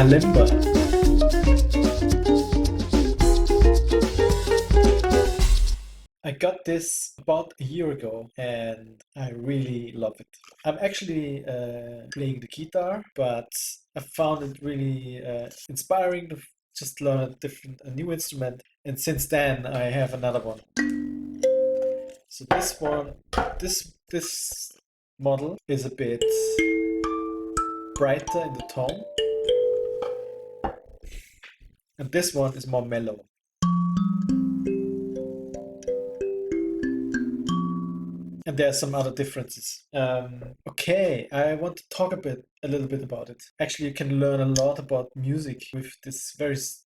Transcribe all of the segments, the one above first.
Kalimba. I got this about a year ago and I really love it. I'm actually playing the guitar, but I found it really inspiring to just learn a new instrument. And since then, I have another one. So this one, this model is a bit brighter in the tone, and this one is more mellow. And there are some other differences. Okay, I want to talk a little bit about it. Actually, you can learn a lot about music with this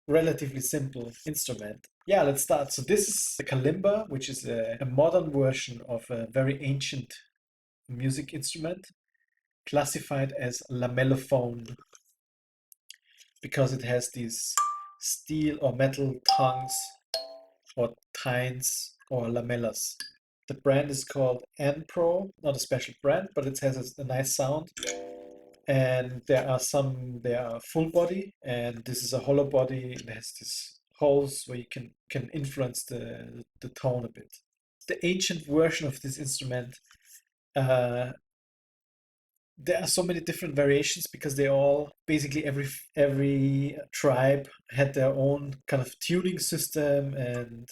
relatively simple instrument. Yeah, let's start. So this is the Kalimba, which is a modern version of a very ancient music instrument, classified as lamellophone, because it has these steel or metal tongues or tines or lamellas. The brand is called N-Pro, not a special brand, but it has a nice sound. And there are full body, and this is a hollow body. It has these holes where you can influence the tone a bit. The ancient version of this instrument, uh, there are so many different variations because they all basically every tribe had their own kind of tuning system, and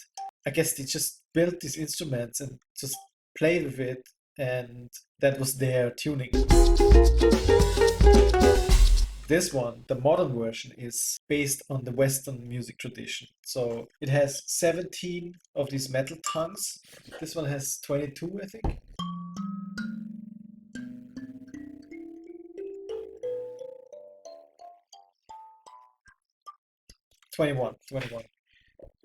I guess they just built these instruments and just played with it, and that was their tuning. This one, the modern version, is based on the Western music tradition. So it has 17 of these metal tongues. This one has 22, I think. 21, 21.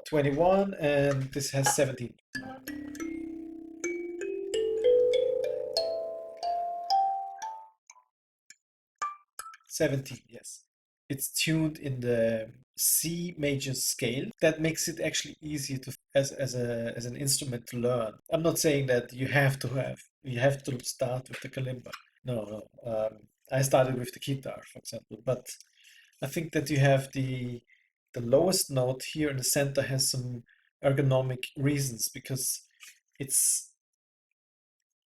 21, and this has 17. 17, yes. It's tuned in the C major scale. That makes it actually easier to as an instrument to learn. I'm not saying that you have to start with the kalimba. No, no. I started with the guitar, for example, but I think that you have the lowest note here in the center has some ergonomic reasons because it's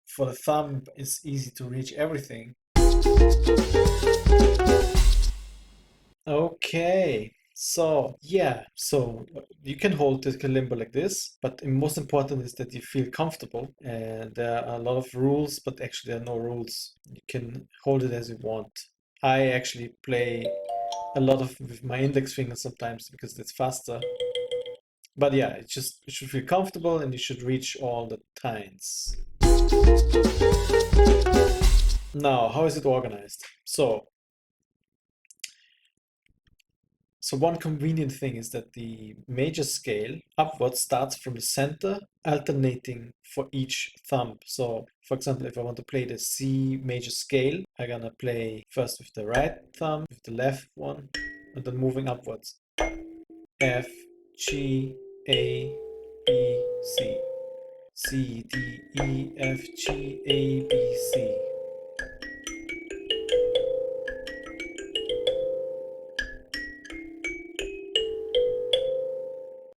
for the thumb it's easy to reach everything. Okay, so yeah, so you can hold the kalimba like this, but the most important is that you feel comfortable. And there are a lot of rules, but actually there are no rules. You can hold it as you want. I actually play a lot of with my index finger sometimes because it's faster. But yeah, you should feel comfortable and you should reach all the tines. Now, how is it organized? So one convenient thing is that the major scale upwards starts from the center, alternating for each thumb. So for example, if I want to play the C major scale, I'm gonna play first with the right thumb, with the left one, and then moving upwards. F, G, A, B, C. C, D, E, F, G, A, B, C.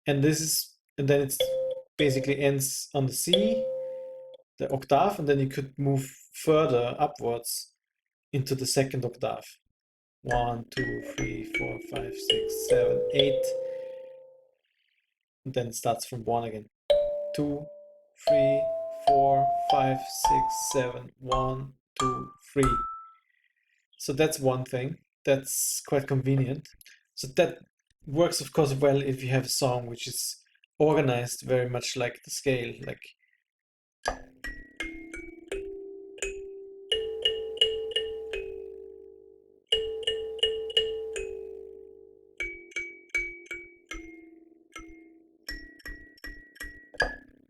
And then it's basically ends on the C, the octave, and then you could move further upwards into the second octave. 1, 2, 3, 4, 5, 6, 7, 8. And then it starts from 1 again. 2, 3, 4, 5, 6, 7, 1, 2, 3. So that's one thing. That's quite convenient. So that works, of course, well if you have a song which is organized very much like the scale, like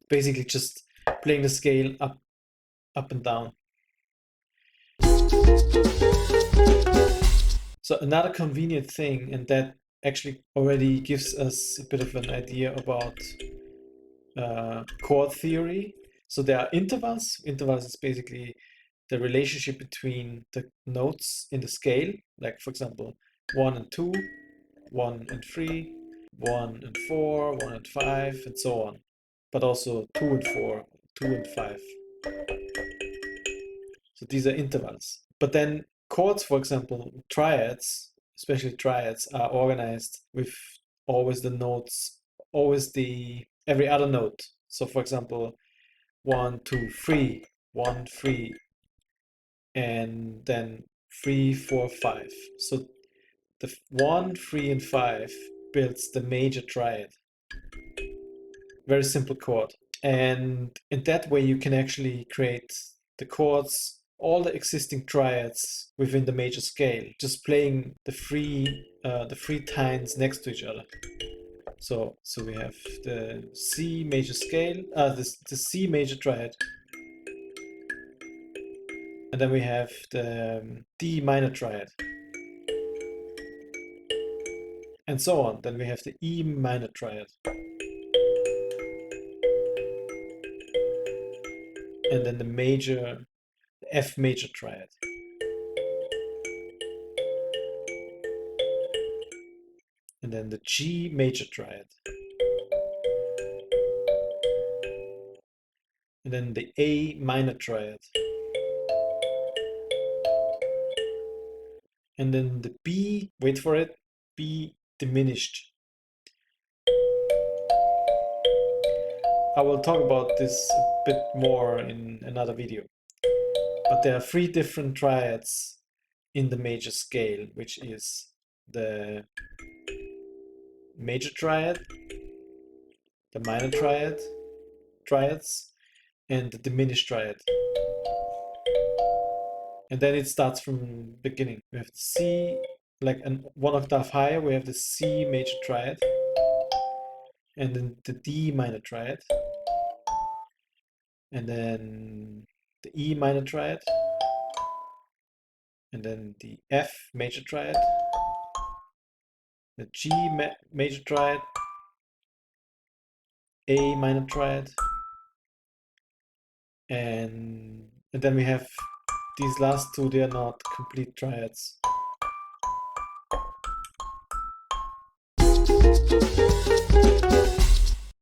basically just playing the scale up and down. So another convenient thing, and that actually already gives us a bit of an idea about chord theory. So there are intervals. Intervals is basically the relationship between the notes in the scale. Like for example, 1 and 2, 1 and 3, 1 and 4, 1 and 5, and so on. But also 2 and 4, 2 and 5. So these are intervals. But then chords, for example, triads, especially triads, are organized with always the notes, always the every other note. So for example, 1, 2, 3, 1, 3, and then 3, 4, 5. So the 1, 3, and 5 builds the major triad. Very simple chord. And in that way, you can actually create the chords, all the existing triads within the major scale, just playing the three tines next to each other. So we have the C major scale, the C major triad, and then we have the D minor triad, and so on. Then we have the E minor triad, and then the F major triad. And then the G major triad. And then the A minor triad. And then the B, wait for it, B diminished. I will talk about this a bit more in another video. But there are three different triads in the major scale, which is the major triad, the minor triads, and the diminished triad. And then it starts from beginning. We have the C, like one octave higher, we have the C major triad, and then the D minor triad, and then the E minor triad, and then the F major triad, the G major triad, A minor triad, and then we have these last two, they are not complete triads.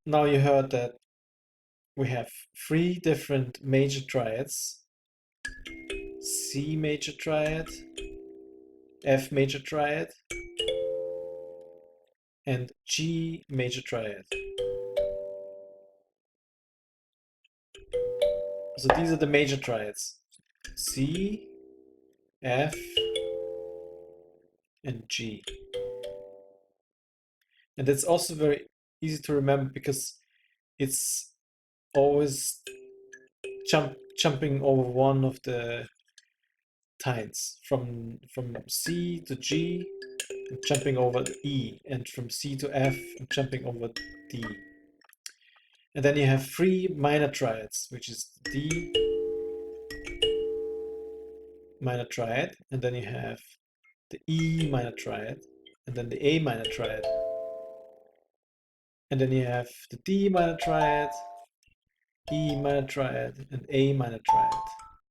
Now you heard that we have three different major triads: C major triad, F major triad, and G major triad. So these are the major triads: C, F, and G. And that's also very easy to remember because it's always jumping over one of the tines from C to G, and jumping over E, and from C to F, and jumping over D. And then you have three minor triads, which is D minor triad, and then you have the E minor triad, and then the A minor triad, and then you have the D minor triad, E minor triad, and A minor triad.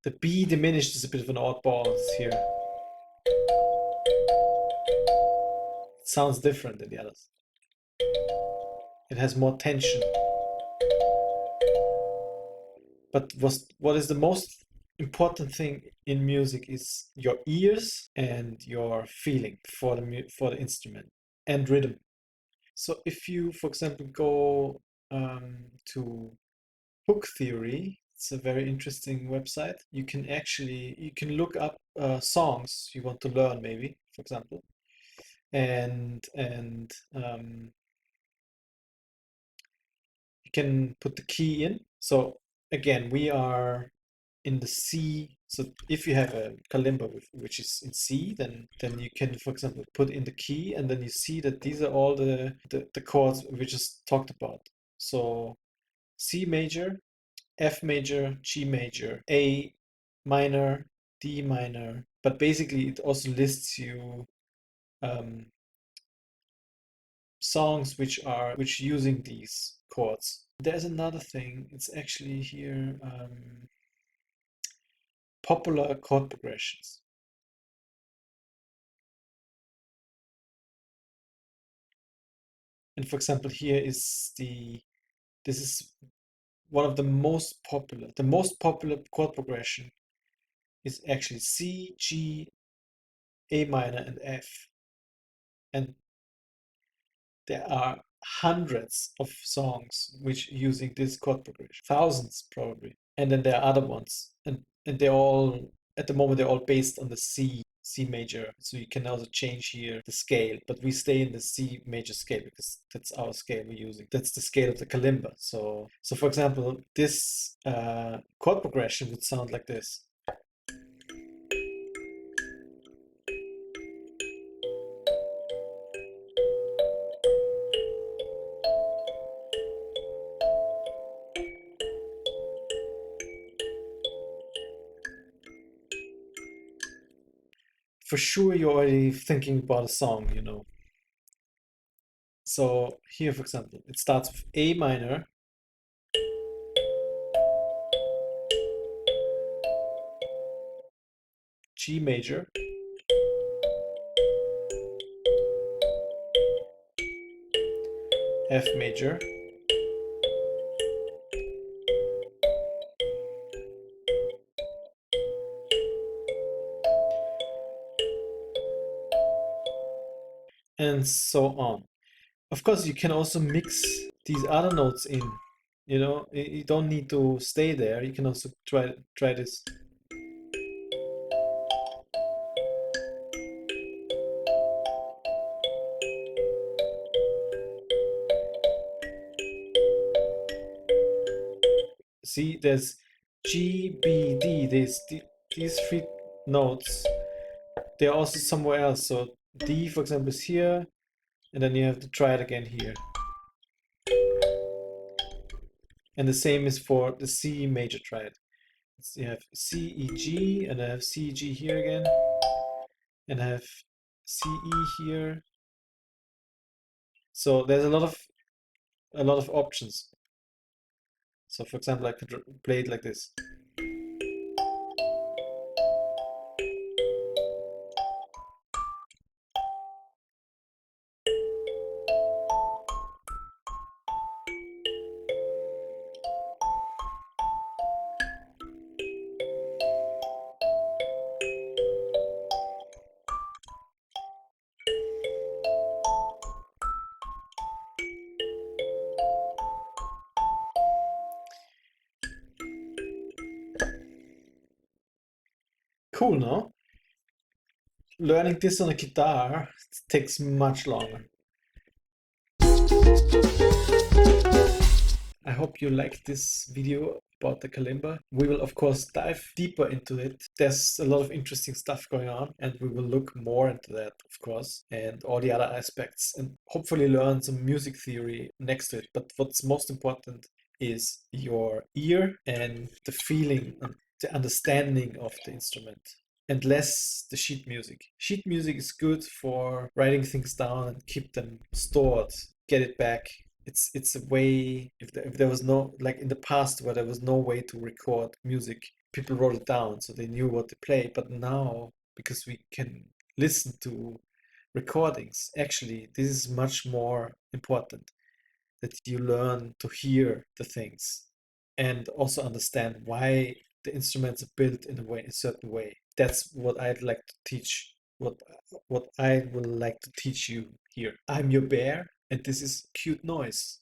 The B diminished is a bit of an oddball here. It sounds different than the others. It has more tension. But what is the most important thing in music is your ears and your feeling for the instrument and rhythm. So if you, for example, go to Hook Theory, it's a very interesting website. You can look up songs you want to learn, maybe, for example, and you can put the key in. So again, we are in the C. So if you have a Kalimba which is in C, then you can, for example, put in the key, and then you see that these are all the chords we just talked about. So C major, F major, G major, A minor, D minor. But basically, it also lists you songs which using these chords. There's another thing. It's actually here. Popular chord progressions. And for example, here is this is one of the most popular chord progression is actually C, G, A minor, and F. And there are hundreds of songs which using this chord progression, thousands probably. And then there are other ones, and they're all at the moment they're all based on the C major. So you can also change here the scale, but we stay in the C major scale because that's our scale we're using. That's the scale of the kalimba. So for example, this chord progression would sound like this. For sure, you're already thinking about a song, you know. So here, for example, it starts with A minor, G major, F major, and so on. Of course, you can also mix these other notes in. You know, you don't need to stay there. You can also try this. See, there's G, B, D. These three notes. They're also somewhere else. So D, for example, is here, and then you have to try it again here. And the same is for the C major triad. You have C, E, G, and I have C, E, G here again, and I have C, E here. So there's a lot of options. So for example, I could play it like this. Cool, no? Learning this on a guitar takes much longer. I hope you liked this video about the kalimba. We will of course dive deeper into it. There's a lot of interesting stuff going on, and we will look more into that, of course, and all the other aspects, and hopefully learn some music theory next to it. But what's most important is your ear and the feeling and the understanding of the instrument, and less the sheet music. Sheet music is good for writing things down and keep them stored, get it back. It's a way, if there was no, like in the past where there was no way to record music, people wrote it down so they knew what to play. But now, because we can listen to recordings, actually this is much more important, that you learn to hear the things and also understand why the instruments are built in a certain way. That's what I'd like to teach, what I would like to teach you here. I'm your bear, and this is Cute Noise.